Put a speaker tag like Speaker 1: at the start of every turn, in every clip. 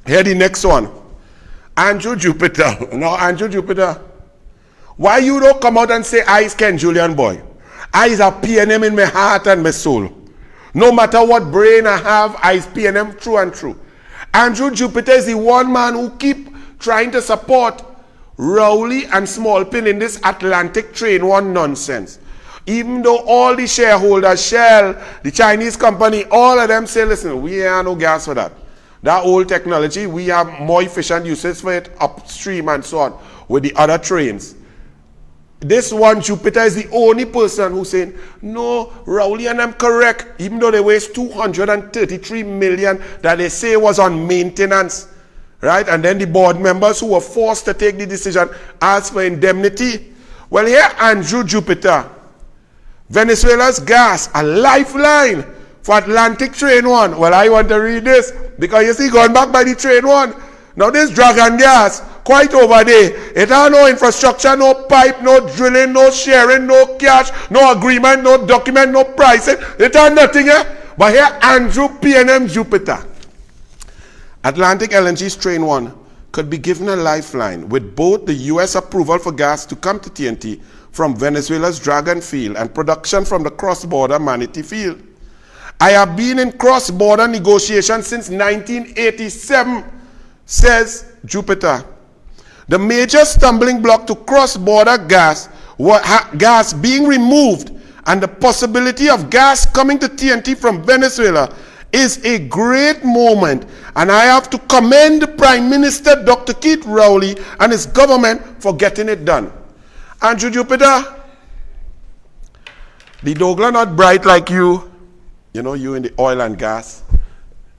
Speaker 1: Here the next one. Andrew Jupiter. Now, Andrew Jupiter, why you don't come out and say I is Ken Julian boy? I is a PNM in my heart and my soul. No matter what brain I have, I is PNM through and through. Andrew Jupiter is the one man who keep trying to support Rowley and Smallpin in this Atlantic Train One nonsense. Even though all the shareholders, Shell, the Chinese company, all of them say, listen, we have no gas for that. That old technology, we have more efficient uses for it upstream and so on with the other trains. This one, Jupiter, is the only person who's saying, no, Rowley and I'm correct, even though they waste 233 million that they say was on maintenance, right? And then the board members who were forced to take the decision asked for indemnity. Well, here, Andrew Jupiter, Venezuela's gas, a lifeline for Atlantic Train One. Well, I want to read this because you see, going back by the Train One, now this dragon gas, quite over there. It has no infrastructure, no pipe, no drilling, no sharing, no cash, no agreement, no document, no pricing. It has nothing here. But here, Andrew PNM Jupiter. Atlantic LNG's Train 1 could be given a lifeline with both the U.S. approval for gas to come to TNT from Venezuela's Dragon Field and production from the cross-border Manatee Field. I have been in cross-border negotiations since 1987, says Jupiter. The major stumbling block to cross-border gas being removed and the possibility of gas coming to TNT from Venezuela is a great moment, and I have to commend Prime Minister Dr. Keith Rowley and his government for getting it done. Andrew Jupiter, the Douglas not bright like you. You know, you in the oil and gas.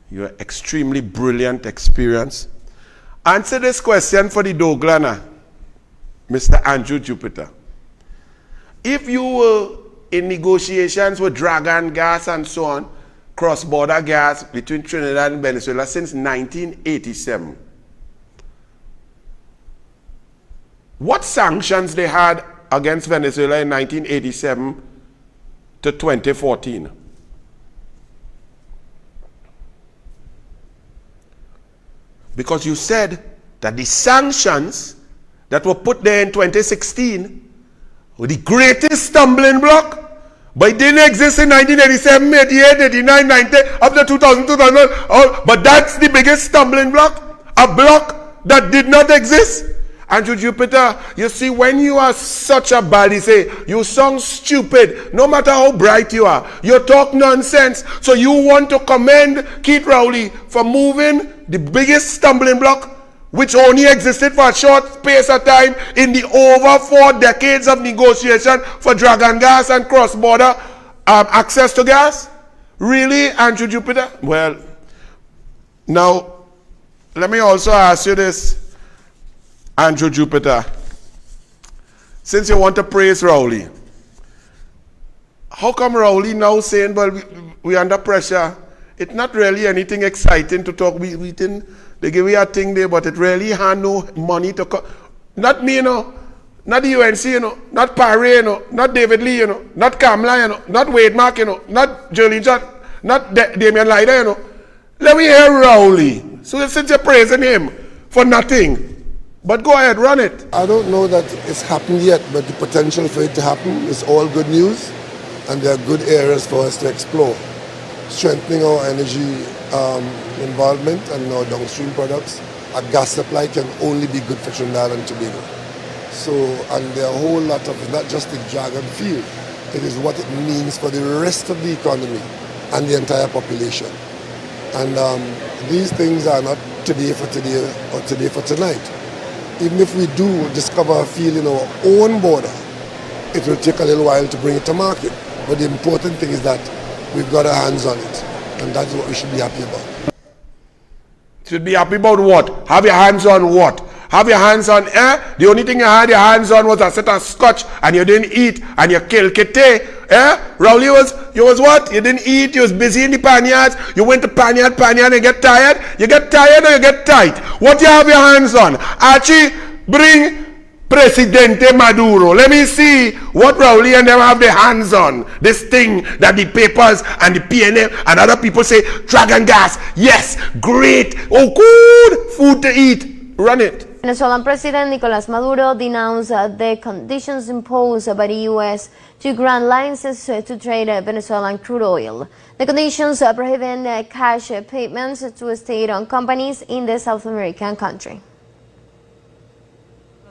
Speaker 1: You're extremely brilliant experience. Answer this question for the Douglana, Mr. Andrew Jupiter. If you were in negotiations with Dragon Gas and so on, cross-border gas between Trinidad and Venezuela since 1987, what sanctions they had against Venezuela in 1987 to 2014? Because you said that the sanctions that were put there in 2016 were the greatest stumbling block, but it didn't exist in 1987, 88, 89, 90, up to 2000, 2000. But that's the biggest stumbling block, a block that did not exist. Andrew Jupiter, you see, when you are such a baddie, say, you sound stupid, no matter how bright you are, you talk nonsense, so you want to commend Keith Rowley for moving the biggest stumbling block, which only existed for a short space of time in the over 4 decades of negotiation for Dragon Gas and cross-border access to gas? Really, Andrew Jupiter? Well, now, let me also ask you this, Andrew Jupiter. Since you want to praise Rowley, how come Rowley now saying, well, we're under pressure? It's not really anything exciting to talk. We didn't, they give you a thing there, but it really had no money to come. Not me, you know. Not the UNC, you know. Not Parry, you know. Not David Lee, you know. Not Kamla, you know. Not Wade Mark, you know. Not Jolene John. Not Damian Lyder, you know. Let me hear Rowley. So since you're praising him for nothing, but go ahead, run it.
Speaker 2: I don't know that it's happened yet, but the potential for it to happen is all good news, and there are good areas for us to explore. Strengthening our energy involvement and our downstream products, our gas supply can only be good for Trinidad and Tobago. So, and there are a whole lot of, not just the Dragon Field, it is what it means for the rest of the economy and the entire population. And these things are not today for today or today for tonight. Even if we do discover a field in our own border, it will take a little while to bring it to market. But the important thing is that we've got our hands on it, and that's what we should be happy about.
Speaker 1: Should be happy about what? Have your hands on what? Have your hands on The only thing you had your hands on was a set of scotch, and you didn't eat, and you killed Kete. Rowley you was what? You didn't eat, you was busy in the panyards, you went to panyard, and you get tired? You get tired or you get tight? What you have your hands on? Archie, bring Presidente Maduro. Let me see what Rowley and them have their hands on. This thing that the papers and the PNM and other people say, dragon gas, yes, great, oh good, food to eat. Run it.
Speaker 3: Venezuelan President Nicolas Maduro denounced the conditions imposed by the U.S. to grant licenses to trade Venezuelan crude oil. The conditions prohibit cash payments to state-owned companies in the South American country.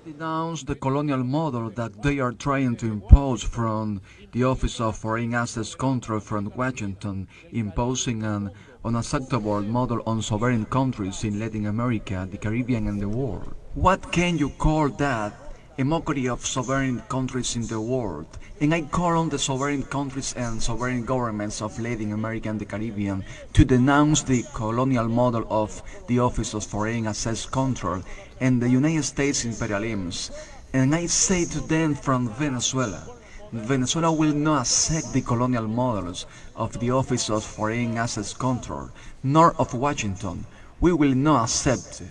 Speaker 4: Denounced the colonial model that they are trying to impose from the Office of Foreign Assets Control from Washington, imposing an unacceptable model on sovereign countries in Latin America, the Caribbean and the world. What can you call that? A mockery of sovereign countries in the world. And I call on the sovereign countries and sovereign governments of Latin America and the Caribbean to denounce the colonial model of the Office of Foreign Assets Control and the United States imperialism. And I say to them from Venezuela, Venezuela will not accept the colonial models of the Office of Foreign Assets Control, nor of Washington. We will not accept it.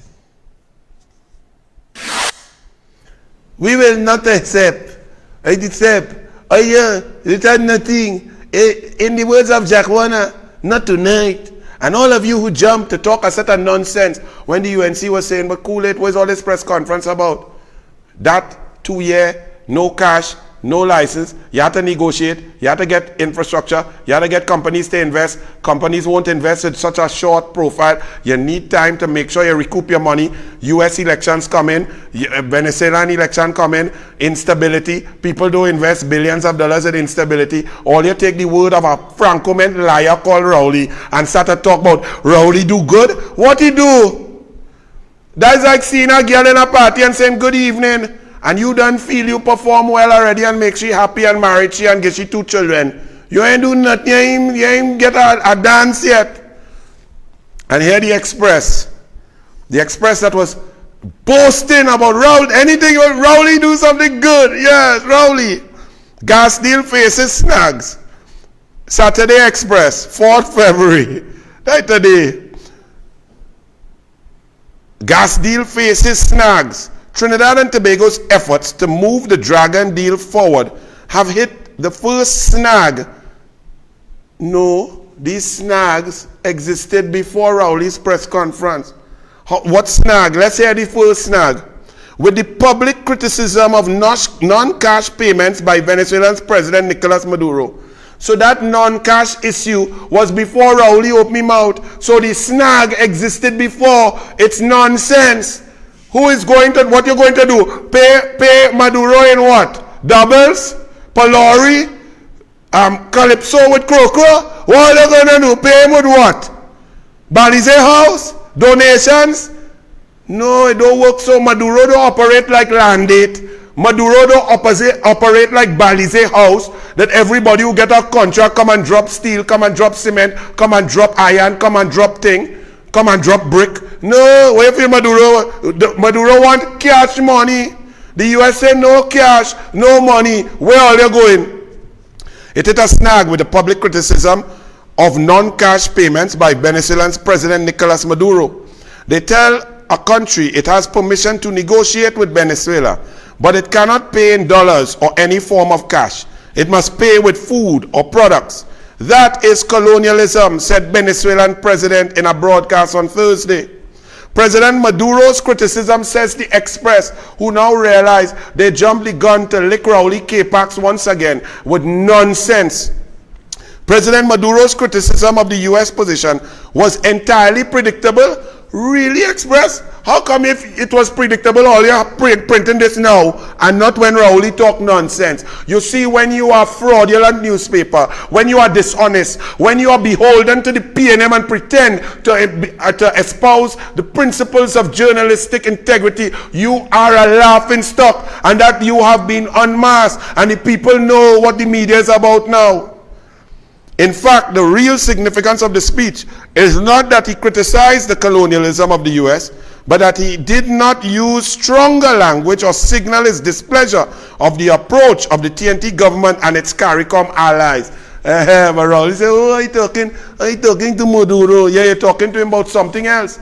Speaker 1: We will not accept. I hear it had nothing. In the words of Jack Warner, not tonight. And all of you who jumped to talk a set of nonsense when the UNC was saying, but cool it, what's all this press conference about? That 2-year, no cash, no license, you have to negotiate, you have to get infrastructure, you have to get companies to invest. Companies won't invest in such a short profile. You need time to make sure you recoup your money. US elections come in, Venezuelan election come in, instability. People don't invest billions of dollars in instability. All you take the word of a Franco-meant liar called Rowley and start to talk about Rowley do good. What he do? That's like seeing a girl in a party and saying good evening. And you don't feel you perform well already and make she happy and married she and get she 2 children. You ain't do nothing, you ain't get a dance yet. And here the Express that was boasting about Rowley, anything about Rowley do something good. Yes, Rowley. Gas deal faces snags. Saturday Express, 4th February. Right today. Gas deal faces snags. Trinidad and Tobago's efforts to move the Dragon deal forward have hit the first snag. No, these snags existed before Rowley's press conference. What snag? Let's hear the first snag. With the public criticism of non-cash payments by Venezuelan's President Nicolas Maduro. So that non-cash issue was before Rowley opened his mouth. So the snag existed before. It's nonsense. Who is going to, what you're going to do? Pay Maduro in what? Doubles? Palori? Calypso with Croco? What are you going to do? Pay him with what? Balize House? Donations? No, it don't work so. Maduro don't operate like Landate. Maduro don't operate like Balize House, that everybody who get a contract come and drop steel, come and drop cement, come and drop iron, come and drop thing. Come and drop brick. No, wait for Maduro. Maduro want cash money. The US say no cash, no money. Where are they going? It hit a snag with the public criticism of non-cash payments by Venezuelan's President Nicolas Maduro. They tell a country it has permission to negotiate with Venezuela, but it cannot pay in dollars or any form of cash. It must pay with food or products. That is colonialism, said Venezuelan president in a broadcast on Thursday. President Maduro's criticism, says the Express, who now realize they jumped the gun to lick Rowley K-Pax once again with nonsense. President Maduro's criticism of the U.S. position was entirely predictable. Really, Express? How come if it was predictable, all you're printing this now and not when Rowley talk nonsense? You see, when you are fraudulent newspaper, when you are dishonest, when you are beholden to the PNM and pretend to espouse the principles of journalistic integrity, you are a laughing stock, and that you have been unmasked, and the people know what the media is about now. In fact, the real significance of the speech is not that he criticized the colonialism of the U.S., but that he did not use stronger language or signal his displeasure of the approach of the TNT government and its CARICOM allies. But Rowley said, oh, are you talking to Maduro? Yeah, you're talking to him about something else.